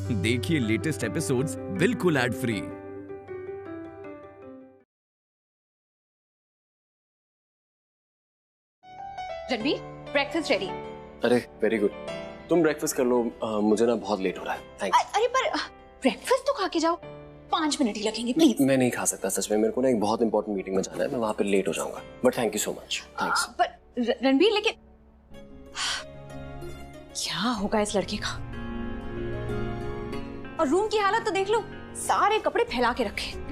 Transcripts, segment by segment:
देखिए latest episodes बिल्कुल ad free. Ranveer, breakfast ready. अरे वेरी गुड, तुम ब्रेकफास्ट कर लो, मुझे ना बहुत लेट हो रहा है। थैंक्स। अरे पर ब्रेकफास्ट तो खा के जाओ, 5 मिनट ही लगेंगे प्लीज। मैं नहीं खा सकता सच में, मेरे को ना एक बहुत इंपॉर्टेंट मीटिंग में जाना है, मैं वहां पे लेट हो जाऊंगा। But thank you so much. Thanks. पर रणवीर लेकिन क्या होगा इस लड़के का? और रूम की हालत तो देख लो, सारे कपड़े फैला के रखे।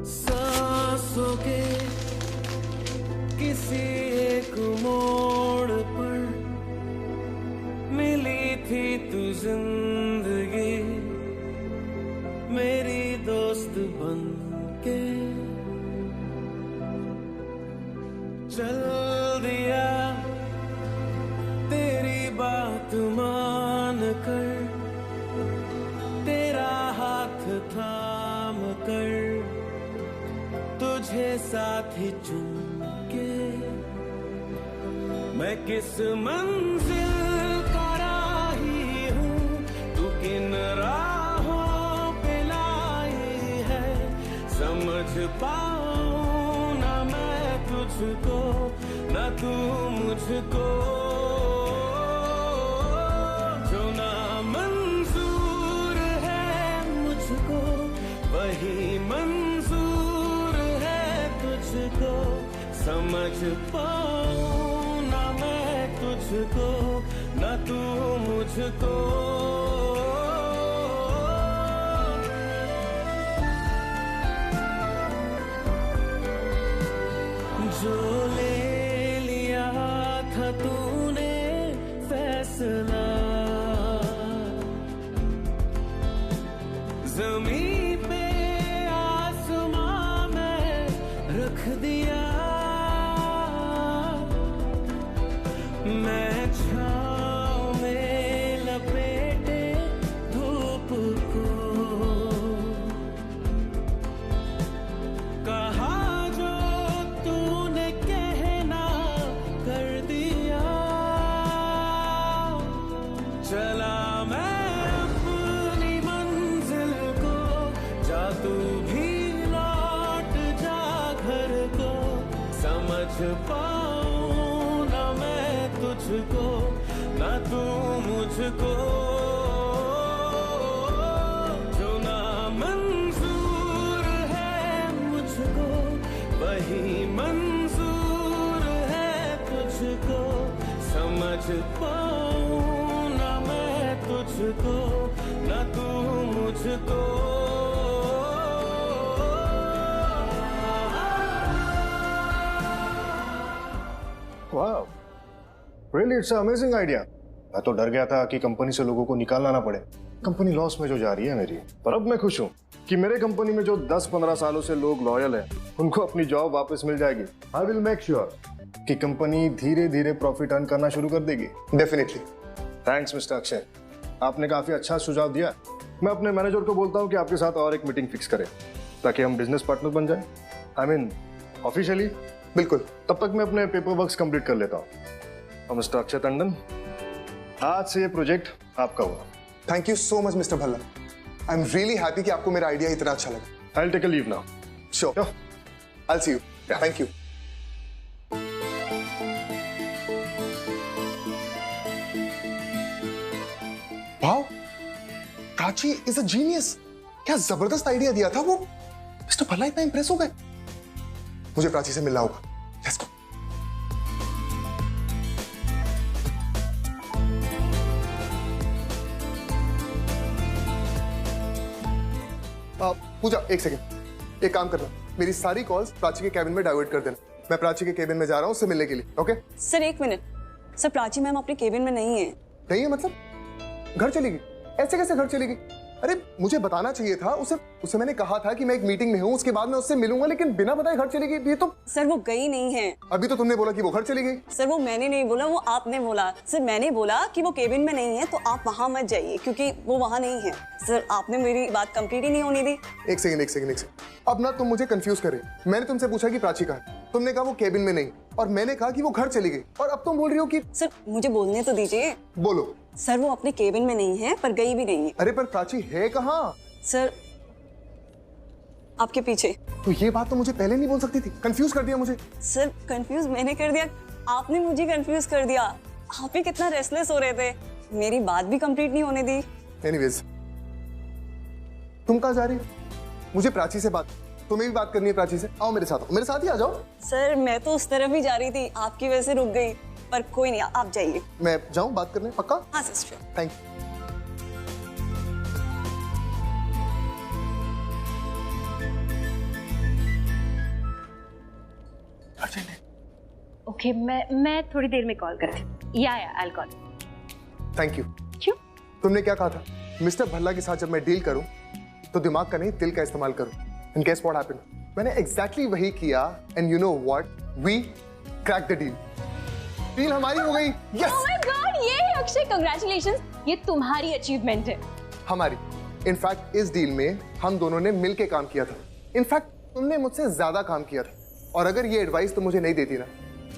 सांसों के किसी एक मोड़ पर मिली थी तू जिंदगी, मेरी दोस्त बन के चल दिया तेरी बात मान कर, तेरा हाथ थाम कर तुझे साथ ही चुन के मैं किस मंजिल का राही हूँ, तू किन राहों पे लाई है, समझ पाऊँ ना मैं तुझको ना तू मुझको, जो ना मंजूर है मुझको वही मंजूर है तुझको, समझ पाऊँ ना मैं तुझको ना तू मुझको। जो ले लिया था तूने फैसला, ज़मीं पे आसमां में रख दिया, मैं छाँव में लपेटे धूप को, कहा जो तूने कहना कर दिया, चला मैं अपनी मंजिल को, जा तू भी लौट जा घर को, समझ पाऊँ ना मैं तुझको ना तू मुझको, जो ना मंजूर है मुझको वही मंजूर है तुझको, समझ पाऊँ ना मैं तुझको ना तू मुझको। वाह, रियली इट्स अमेजिंग आइडिया। मैं तो डर गया था कि कंपनी से लोगों को निकालना ना पड़े, कंपनी लॉस में जो जा रही है मेरी। पर अब मैं खुश हूँ कि मेरे कंपनी में जो 10-15 सालों से लोग लॉयल हैं, उनको अपनी जॉब वापस मिल जाएगी। आई विल मेक श्योर कि कंपनी धीरे धीरे प्रॉफिट अर्न करना शुरू कर देगी। डेफिनेटली। थैंक्स मिस्टर अक्षय, आपने काफी अच्छा सुझाव दिया। मैं अपने मैनेजर को बोलता हूँ कि आपके साथ और एक मीटिंग फिक्स करें ताकि हम बिजनेस पार्टनर बन जाए। I mean officially. बिल्कुल। तब तक मैं अपने पेपर वर्क कंप्लीट कर लेता हूँ। और मिस्टर अक्षय टंडन, आज से ये प्रोजेक्ट आपका हुआ। Thank you so much mister Bhalla, I am really happy कि आपको मेरा आइडिया इतना अच्छा लगा। I will take a leave now. Sure, I will see you. Thank you. Wow, Prachi is a genius. क्या जबरदस्त आइडिया दिया था वो। मिस्टर भल्ला इतना इंप्रेस हो गए। मुझे प्राची से मिलना होगा। Let's go. पूजा एक सेकंड, एक काम करना, मेरी सारी कॉल्स प्राची के कैबिन में डाइवर्ट कर देना। मैं प्राची के कैबिन में जा रहा हूँ उससे मिलने के लिए। ओके सर एक मिनट सर, प्राची मैम अपने केबिन में नहीं है। नहीं है मतलब घर चली गई? ऐसे कैसे घर चली गई? अरे मुझे बताना चाहिए था, उसे मैंने कहा था कि मैं एक मीटिंग में हूँ, उसके बाद मैं उससे मिलूंगा, लेकिन बिना बताए घर चली गई। ये तो सर वो गई नहीं है। अभी तो तुमने बोला कि वो घर चली गई। सर वो मैंने नहीं बोला, वो आपने बोला। सर मैंने बोला कि वो केबिन में नहीं है तो आप वहां मत जाइए क्योंकि वो वहां नहीं है। सर आपने मेरी बात कंप्लीट ही नहीं होने दी। एक सेकंड, अब ना तुम मुझे कंफ्यूज कर रहे हो। मैंने तुमसे पूछा कि प्राची कहाँ है, तुमने कहा वो केबिन में नहीं, और मैंने कहा कि वो घर चली गई, और अब तुम बोल रही हो कि सर मुझे बोलने तो दीजिए। बोलो। सर वो अपने केबिन में नहीं है पर गई भी नहीं है। अरे पर प्राची है कहाँ? सर आपके पीछे। तो ये बात तो मुझे पहले नहीं बोल सकती थी, कंफ्यूज कर दिया मुझे। सर कंफ्यूज मैंने कर दिया, आपने मुझे कंफ्यूज कर दिया। आप ही कितना रेस्टलेस हो रहे थे, मेरी बात भी कंप्लीट नहीं होने दी। एनीवेज, तुम कहाँ जा रही हो? मुझे प्राची से बात, तुम्हें भी बात करनी है प्राची से। आओ मेरे साथ, मेरे साथ ही आ जाओ। सर मैं तो उस तरफ ही जा रही थी, आपकी वजह से रुक गई, पर कोई नहीं, आप जाइए। मैं जाऊं बात करने? पक्का? हाँ सिस्टर। Thank you. ओके, मैं थोड़ी देर में कॉल करती हूँ। या I will call. Thank you. क्यों? तुमने क्या कहा था? मिस्टर भल्ला के साथ जब मैं डील करूं तो दिमाग का नहीं दिल का इस्तेमाल करूं। And guess what happened? मैंने एग्जैक्टली वही किया, and you know what, we crack the deal. Deal हमारी हो गई। यस! ओह माय गॉड, ये अक्षय कांग्रेचुलेशंस, ये तुम्हारी अचीवमेंट है। हमारी। इनफैक्ट इस डील में हम दोनों ने मिलके काम किया था। इनफैक्ट तुमने मुझसे ज्यादा काम किया था, और अगर ये एडवाइस तुम मुझे नहीं देती ना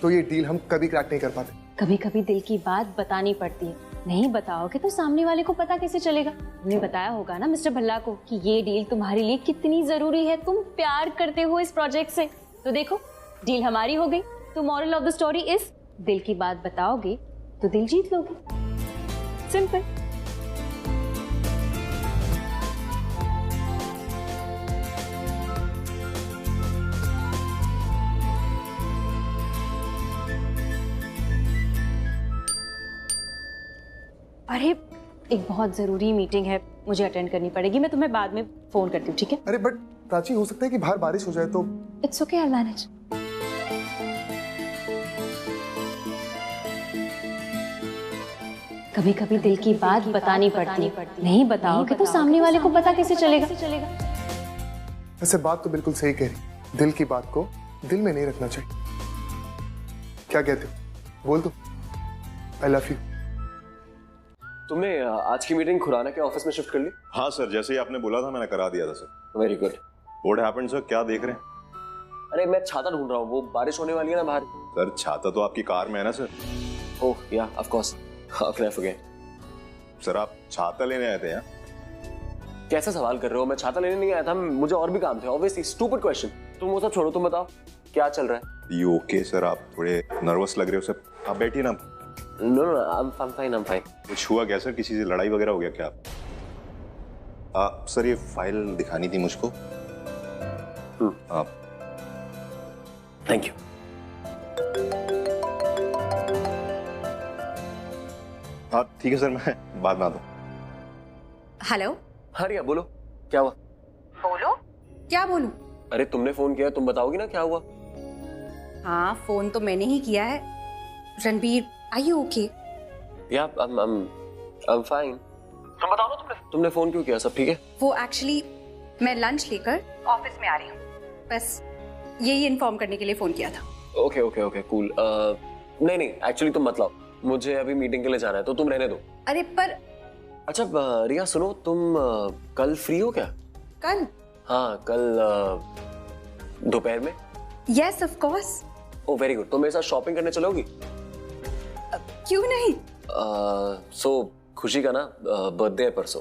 तो ये डील हम कभी क्रैक नहीं कर पाते। कभी कभी दिल की बात बतानी पड़ती है, नहीं बताओगे तो सामने वाले को पता कैसे चलेगा? तुमने बताया होगा ना मिस्टर भल्ला को कि ये डील तुम्हारे लिए कितनी जरूरी है, तुम प्यार करते हो इस प्रोजेक्ट से। तो देखो, डील हमारी हो गई। तो moral of the story is, दिल की बात बताओगे तो दिल जीत लोगे। सिंपल। अरे एक बहुत जरूरी मीटिंग है, मुझे अटेंड करनी पड़ेगी। मैं तुम्हें बाद में फोन करती हूँ, ठीक है? अरे बट प्राची, हो सकता है कि बाहर बारिश हो जाए तो। It's okay, I will manage. कभी कभी दिल की बात बतानी पड़ती है, नहीं बताओगे तो सामने वाले को पता कैसे चलेगा? वैसे बात तो बिल्कुल सही कह रही, दिल की बात को दिल में नहीं रखना चाहिए। क्या कहते हो? बोल दो, आई लव यू। तुमने आज की मीटिंग खुराना के ऑफिस में शिफ्ट कर ली? हाँ सर, जैसे ही आपने बोला था मैंने करा दिया था sir. Very good. What happened sir, क्या देख रहे हैं? अरे मैं छाता ढूंढ रहा हूँ, वो बारिश होने वाली है ना बाहर। सर छाता तो आपकी कार में है ना सर। ओह या of course, how can I forget. Sir आप छाता लेने आए थे यहाँ? कैसा सवाल कर रहे हो? मैं छाता लेने नहीं आया था, मुझे और भी काम थे। Obviously stupid question. तुम वो सब छोड़ो, तुम बताओ क्या चल रहा है? You okay sir? आप थोड़े नर्वस लग रहे हो सर, आप बैठिए ना। No no, I am fine. कुछ हुआ क्या सर? किसी से लड़ाई वगैरह हो गया क्या? सर ये फाइल दिखानी थी मुझको। Thank you. हाँ ठीक है सर, मैं बाद में आता हूँ। हेलो। हाँ रिया बोलो, क्या हुआ? बोलो, क्या बोलूं? अरे तुमने फोन किया, तुम बताओगी ना क्या हुआ? हाँ फोन तो मैंने ही किया है। Ranbir, are you okay? या आई एम फाइन। तुम बताओ ना, तुमने फोन क्यों किया? सब ठीक है? वो एक्चुअली मैं लंच लेकर ऑफिस में आ रही हूँ, बस यही इन्फॉर्म करने के लिए फोन किया था। Okay cool. नहीं एक्चुअली तुम मत लाओ, मुझे अभी मीटिंग के लिए जाना है, तो तुम रहने दो। अरे पर। अच्छा रिया सुनो, तुम कल फ्री हो क्या? कल? हाँ कल दोपहर में। Yes of course. Oh very good. तो मेरे साथ शॉपिंग करने चलोगी? क्यों नहीं? सो खुशी का ना बर्थडे है परसों।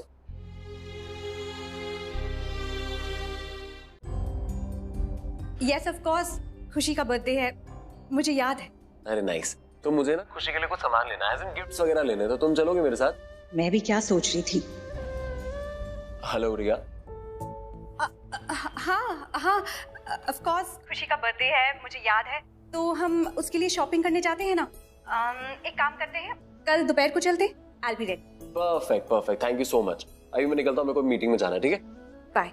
यस ऑफ कोर्स, खुशी का बर्थडे है, मुझे याद है। अरे नाइस। तो मुझे ना खुशी के लिए कुछ सामान लेना है, एज़ इन गिफ्ट्स वगैरह लेने, तो तुम चलोगे मेरे साथ? मैं भी क्या सोच रही थी। हेलो रिया। हाँ ऑफ कोर्स, खुशी का बर्थडे है, मुझे याद है। तो हम उसके लिए शॉपिंग करने जाते हैं ना। एक काम करते हैं, कल दोपहर को चलते। I will be ready. Perfect, thank you so much. अभी मैं निकलता हूँ, मेरे को मीटिंग में जाना है, ठीक है? बाय।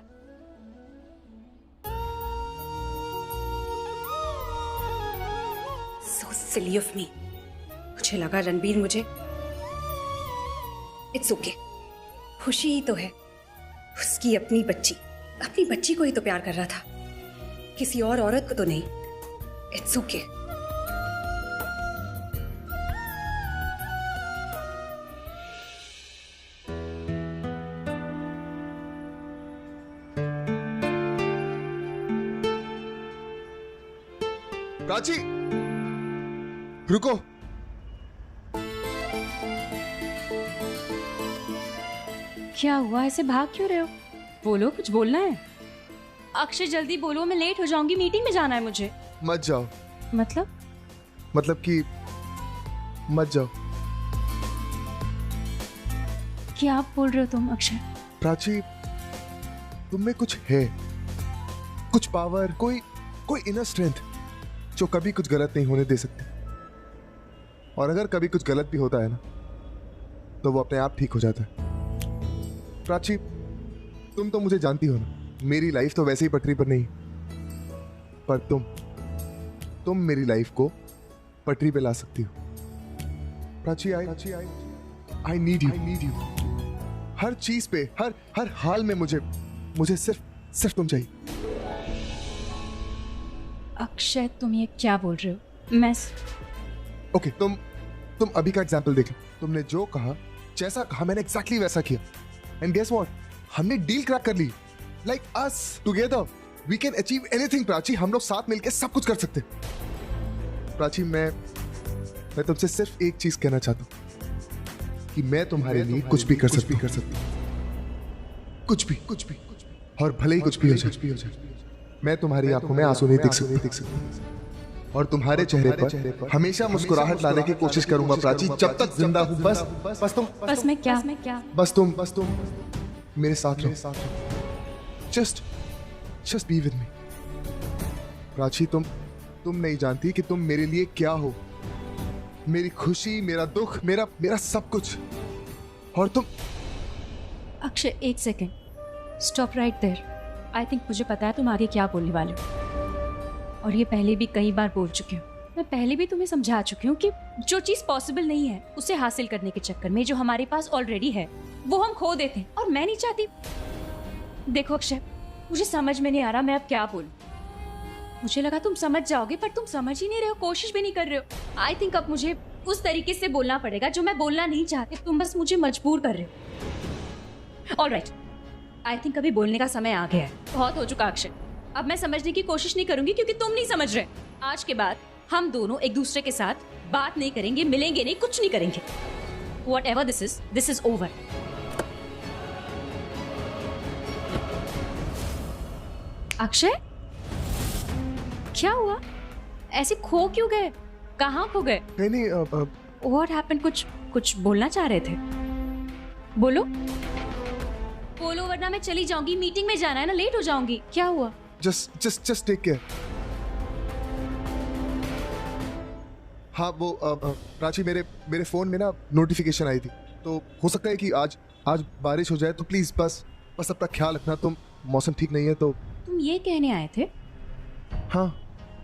Silly of me. मुझे लगा रणबीर मुझे, इट्स ओके, खुशी ही तो है, उसकी अपनी बच्ची को ही तो प्यार कर रहा था, किसी और औरत को तो नहीं। It's okay. प्राची, रुको। क्या हुआ, ऐसे भाग क्यों रहे हो? बोलो, कुछ बोलना है। अक्षय जल्दी बोलो, मैं लेट हो जाऊंगी, मीटिंग में जाना है मुझे। मत जाओ। मतलब कि मत जाओ। क्या आप बोल रहे हो तुम अक्षय? प्राची, तुम में कुछ है, कुछ पावर, कोई इनर स्ट्रेंथ जो कभी कुछ गलत नहीं होने दे सकती। और अगर कभी कुछ गलत भी होता है ना, तो वो अपने आप ठीक हो जाता है। प्राची, तुम तो मुझे जानती हो ना, मेरी लाइफ तो वैसे ही पटरी पर नहीं, पर तुम मेरी लाइफ को पटरी पे ला सकती हो। Prachi, I need you. हर चीज पे, हर हाल में मुझे सिर्फ तुम चाहिए। अक्षय, तुम ये क्या बोल रहे हो? मैं ओके, तुम अभी का एग्जाम्पल देख लो। तुमने जो कहा, जैसा कहा, मैंने एग्जैक्टली वैसा किया। एंड गेस व्हाट, हमने डील क्रैक कर ली। Like us together we can achieve anything. Prachi, हम लोग साथ मिलकर सब कुछ कर सकते हैं। प्राची, मैं तुमसे सिर्फ एक चीज कहना चाहता हूं कि मैं तुम्हारे लिए कुछ भी कर सकती कुछ भी, और भले ही कुछ भी हो जाए, मैं तुम्हारी आंखों में आंसू नहीं देख सकती, और तुम्हारे चेहरे पर हमेशा मुस्कुराहट लाने की कोशिश करूंगा। प्राची, जब तक जिंदा हूं, बस तुम मेरे साथ रहो। Just be with me. Prachi, तुम नहीं जानती कि तुम मेरे लिए क्या हो। मेरी खुशी, मेरा दुख, मेरा सब कुछ। और तुम। अक्षय, एक second, stop right there. I think मुझे पता है तुम आगे क्या बोलने वाले हो, और ये पहले भी कई बार बोल चुकी हूँ। मैं पहले भी तुम्हें समझा चुकी हूँ कि जो चीज पॉसिबल नहीं है, उसे हासिल करने के चक्कर में जो हमारे पास ऑलरेडी है, वो हम खो देते हैं, और मैं नहीं चाहती। देखो अक्षय, मुझे समझ में नहीं आ रहा मैं अब क्या बोलूं। मुझे लगा तुम समझ जाओगे, पर तुम समझ ही नहीं रहे हो, कोशिश भी नहीं कर रहे हो। आई थिंक अब मुझे उस तरीके से बोलना पड़ेगा जो मैं बोलना नहीं चाहती, तुम बस मुझे मजबूर कर रहे हो। ऑलराइट, आई थिंक अभी बोलने का समय आ गया है। बहुत हो चुका अक्षय, अब मैं समझने की कोशिश नहीं करूंगी, क्योंकि तुम नहीं समझ रहे। आज के बाद हम दोनों एक दूसरे के साथ बात नहीं करेंगे, मिलेंगे नहीं, कुछ नहीं करेंगे। Whatever this is over. Akshay, क्या हुआ? ऐसे खो क्यों गए? कहाँ खो गए? नहीं, What happened? कुछ बोलना चाह रहे थे? बोलो वरना मैं चली जाऊंगी, मीटिंग में जाना है ना, लेट हो जाऊंगी। क्या हुआ? Just take care. हाँ, वो प्राची, मेरे फोन में ना नोटिफिकेशन आई थी, तो हो सकता है कि आज बारिश हो जाए, तो प्लीज बस अपना ख्याल रखना। तुम, मौसम ठीक नहीं है तो। तुम ये कहने आए थे? हाँ।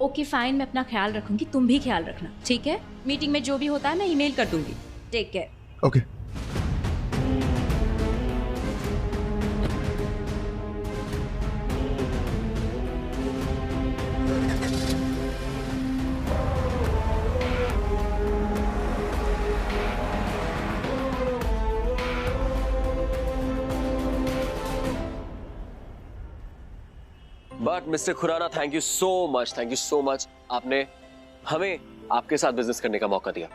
ओके फाइन, मैं अपना ख्याल रखूंगी, तुम भी ख्याल रखना, ठीक है? मीटिंग में जो भी होता है मैं ईमेल कर दूंगी। Take care. Okay. But mister Khurana, thank you so much. आपने हमें आपके साथ बिजनेस करने का मौका दिया,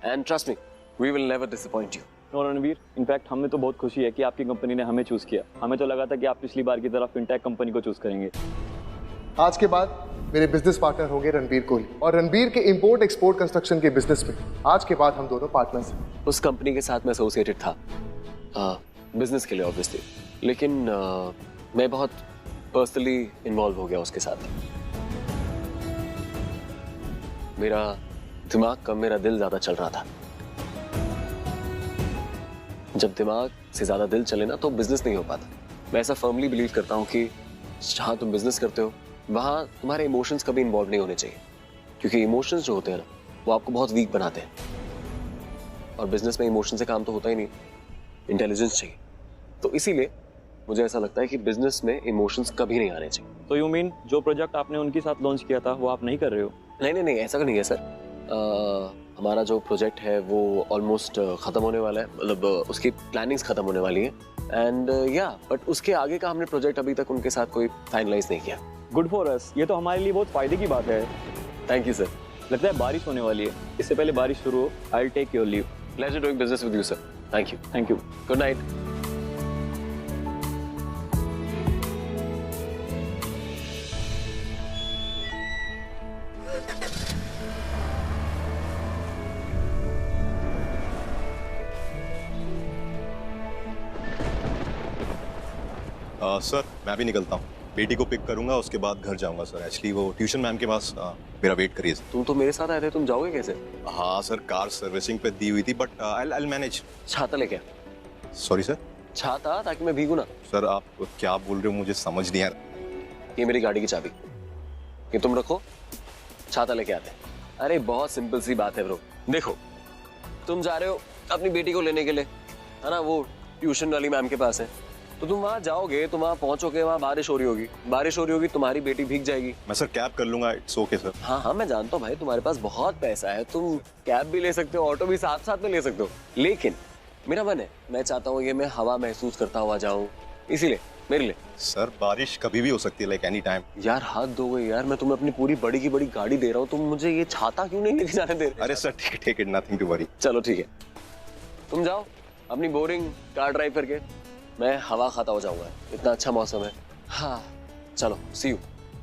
and trust me, we will never disappoint you. No Ranveer, in fact हमें तो बहुत खुशी है कि आपकी कंपनी ने हमें चूज किया। हमें तो लगा था कि आप पिछली बार की तरह फिनटेक कंपनी को चूज करेंगे। आज के बाद मेरे बिजनेस पार्टनर होंगे रणबीर कोहली, और रणबीर के इंपोर्ट एक्सपोर्ट कंस्ट्रक्शन के बिजनेस में आज के बाद हम दोनों पार्टनर्स हैं। उस कंपनी के साथ मैं एसोसिएटेड था बिजनेस के लिए ऑब्वियसली, लेकिन मैं बहुत पर्सनली इन्वॉल्व हो गया उसके साथ। मेरा दिमाग कम, मेरा दिल ज्यादा चल रहा था। जब दिमाग से ज्यादा दिल चले ना, तो बिजनेस नहीं हो पाता। मैं ऐसा फर्मली बिलीव करता हूँ कि जहाँ तुम बिजनेस करते हो, वहाँ तुम्हारे इमोशंस कभी इन्वॉल्व नहीं होने चाहिए, क्योंकि इमोशंस जो होते हैं ना, वो आपको बहुत वीक बनाते हैं, और बिजनेस में इमोशन से काम तो होता ही नहीं, इंटेलिजेंस चाहिए। तो इसीलिए मुझे ऐसा लगता है कि बिजनेस में इमोशंस कभी नहीं आने चाहिए। तो यू मीन जो प्रोजेक्ट आपने उनके साथ लॉन्च किया था वो आप नहीं कर रहे हो? नहीं, ऐसा नहीं है सर। हमारा जो प्रोजेक्ट है वो ऑलमोस्ट ख़त्म होने वाला है, मतलब उसकी प्लानिंग्स ख़त्म होने वाली है, एंड बट उसके आगे का हमने प्रोजेक्ट अभी तक उनके साथ कोई फाइनलाइज नहीं किया। गुड फॉर अस, ये तो हमारे लिए बहुत फायदे की बात है। Thank you sir. लगता है बारिश होने वाली है, इससे पहले बारिश शुरू हो, I will take your leave. Pleasure doing business with you sir. Thank you. Thank you. Good night. Sir मैं भी निकलता हूँ, बेटी को पिक करूंगा, उसके बाद घर जाऊंगा सर। एक्चुअली वो ट्यूशन मैम के पास मेरा वेट करिए सर। तुम तो मेरे साथ आए थे, तुम जाओगे कैसे? हाँ सर, कार सर्विसिंग पे दी हुई थी, बट आई मैनेज। छाता लेके आ। Sorry sir. छाता, ताकि मैं भीगू ना। सर आप क्या बोल रहे हो, मुझे समझ नहीं आ रहा। ये मेरी गाड़ी की चाबी, ये तुम रखो, छाता लेके आते हैं। अरे बहुत सिंपल सी बात है ब्रो। देखो, तुम जा रहे हो अपनी बेटी को लेने के लिए, है ना, वो ट्यूशन वाली मैम के पास है, तो तुम वहाँ जाओगे, तुम वहाँ पहुंचोगे, वहाँ बारिश हो रही होगी, तुम्हारी बेटी भीग जाएगी। मैं सर कैब कर लूंगा, इट्स ओके सर। हाँ, मैं जानता हूँ भाई, तुम्हारे पास बहुत पैसा है, तुम कैब भी ले सकते हो, ऑटो भी साथ साथ में ले सकते हो, लेकिन मेरा मन है, मैं चाहता हूँ ये मैं हवा महसूस करता हुआ जाऊँ, इसीलिए मेरे लिए। सर बारिश कभी भी हो सकती है, लाइक एनी टाइम। यार हाथ धो गए यार, मैं तुम्हें अपनी पूरी बड़ी की बड़ी गाड़ी दे रहा हूँ, तुम मुझे ये छाता क्यों नहीं लेके जाने दे रहे? अरे सर ठीक है, नथिंग टू वरी। चलो ठीक है, तुम जाओ अपनी बोरिंग कार ड्राइव करके, मैं हवा खाता हो जाऊंगा, इतना अच्छा मौसम है। हाँ चलो, सी यू।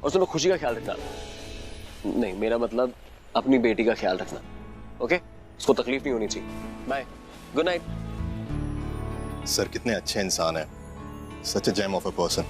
और सुनो, खुशी का ख्याल रखना। नहीं, मेरा मतलब अपनी बेटी का ख्याल रखना, ओके? उसको तकलीफ नहीं होनी चाहिए। Bye, good night. सर कितने अच्छे इंसान है, such a gem of a person.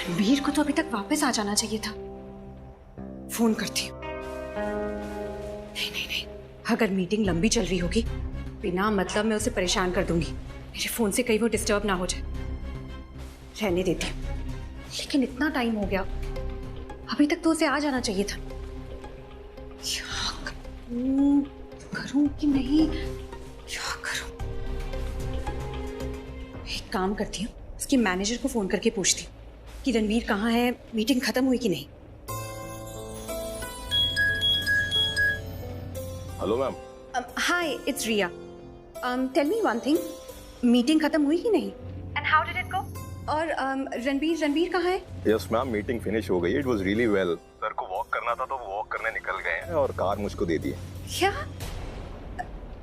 Ranveer को तो अभी तक वापस आ जाना चाहिए था। फोन करती हूँ। नहीं, अगर मीटिंग लंबी चल रही होगी, बिना मतलब मैं उसे परेशान कर दूंगी। मेरे फोन से कहीं वो डिस्टर्ब ना हो जाए। रहने देती हूँ। लेकिन इतना टाइम हो गया, अभी तक तो उसे आ जाना चाहिए था। क्या करूं कि नहीं, क्या करूं? एक काम करती हूँ, उसके मैनेजर को फोन करके पूछती हूँ कि रणवीर कहाँ है, मीटिंग खत्म हुई कि नहीं। Hello ma'am. Hi, it's Riya. Tell me one thing, meeting खत्म हुई कि नहीं? And how did it go? और रणवीर कहाँ है? यस मैम, मीटिंग फिनिश हो गई, it was really well. Sir को वॉक करना था तो वो वॉक करने निकल गए हैं और कार मुझको दे दी है। क्या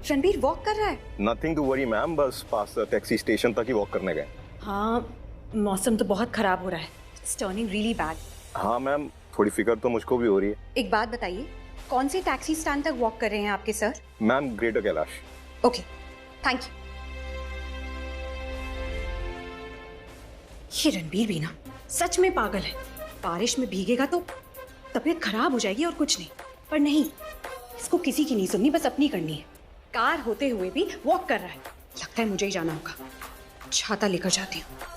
रणवीर वॉक कर रहा है? नथिंग टू वरी मैम, बस पास टैक्सी स्टेशन तक ही वॉक करने गए। हाँ, मौसम तो बहुत खराब हो रहा है। It's turning really bad. हाँ मैम, थोड़ी फिक्र तो मुझको भी हो रही है। एक बात बताइए, कौन से टैक्सी स्टैंड तक वॉक कर रहे हैं आपके sir? Ma'am greater Kailash. Okay, thank you. ये रणवीर भी ना सच में पागल है। बारिश में भीगेगा तो तबीयत खराब हो जाएगी और कुछ नहीं। पर नहीं, इसको किसी की नहीं सुननी, बस अपनी करनी है। कार होते हुए भी वॉक कर रहा है। लगता है मुझे ही जाना होगा। छाता लेकर जाती हूँ।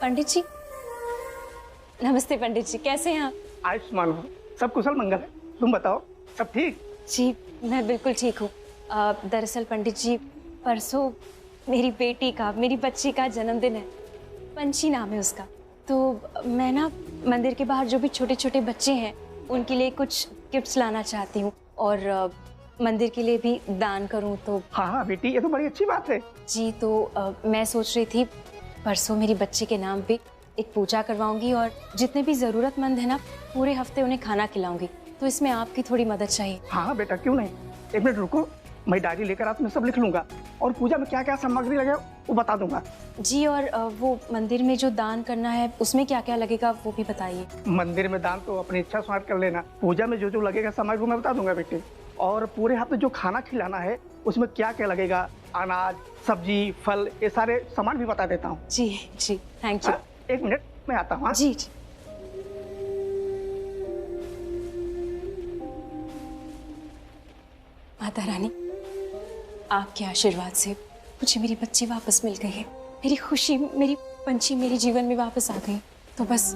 पंडित जी, नमस्ते पंडित जी, कैसे हैं आप? आयुष्मान हो, सब कुशल मंगल है। तुम बताओ, सब ठीक? जी, मैं बिल्कुल ठीक हूँ। दरअसल पंडित जी, परसों मेरी बेटी का, मेरी बच्ची का जन्मदिन है। पंची नाम है उसका। तो मैं ना मंदिर के बाहर जो भी छोटे छोटे बच्चे हैं, उनके लिए कुछ गिफ्ट्स लाना चाहती हूँ और मंदिर के लिए भी दान करूँ तो। हाँ बेटी, ये तो बड़ी अच्छी बात है। जी, तो मैं सोच रही थी परसों मेरी बच्ची के नाम पे एक पूजा करवाऊंगी और जितने भी जरूरतमंद है ना, पूरे हफ्ते उन्हें खाना खिलाऊंगी। तो इसमें आपकी थोड़ी मदद चाहिए। हाँ बेटा, क्यों नहीं। एक मिनट रुको, मैं डायरी लेकर आज मैं सब लिख लूंगा और पूजा में क्या क्या सामग्री लगे वो बता दूंगा। जी, और वो मंदिर में जो दान करना है उसमें क्या क्या लगेगा वो भी बताइए। मंदिर में दान तो अपनी इच्छा समाप्त कर लेना, पूजा में जो जो लगेगा सामग्री मैं बता दूंगा बेटे। और पूरे हफ्ते जो खाना खिलाना है उसमें क्या क्या लगेगा, अनाज, सब्जी, फल, ये सारे सामान भी बता देता हूँ। जी जी, थैंक यू। एक मिनट मैं आता हूँ। जी जी। माता रानी, आपके आशीर्वाद से मुझे मेरी बच्ची वापस मिल गई है। मेरी खुशी, मेरी पंछी मेरे जीवन में वापस आ गई। तो बस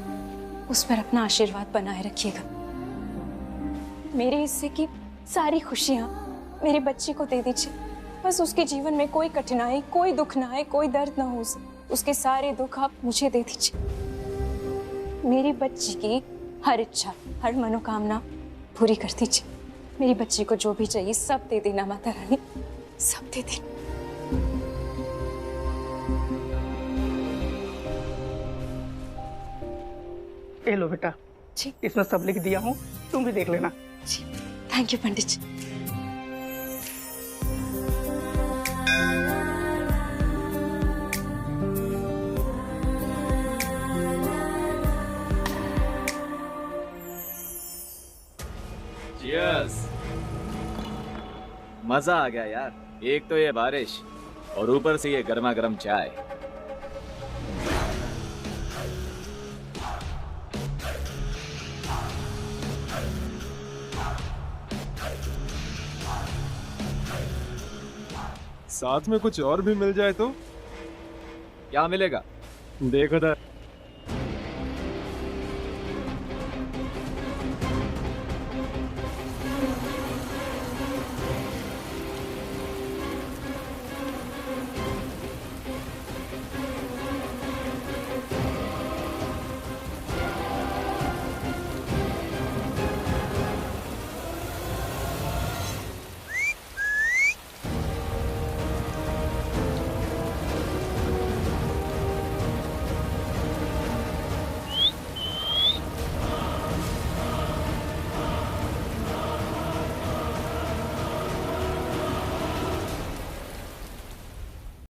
उस पर अपना आशीर्वाद बनाए रखिएगा। मेरे हिस्से की सारी खुशियाँ मेरी बच्ची को दे दीजिए। बस उसके जीवन में कोई कठिनाई, कोई दुख ना आए, कोई दर्द ना हो। उसके सारे दुख आप मुझे दे दीजिए। मेरी बच्ची की हर इच्छा, हर मनोकामना पूरी कर दीजिए। मेरी बच्ची को जो भी चाहिए सब दे देना माता रानी, सब दे देना। ये लो बेटा जी, इसमें सब लिख दिया हूँ, तुम भी देख लेना। जी, thank you Pandit ji. Cheers! मजा आ गया यार, एक तो ये बारिश और ऊपर से ये गर्मा गर्म चाय। साथ में कुछ और भी मिल जाए तो? क्या मिलेगा? देखो था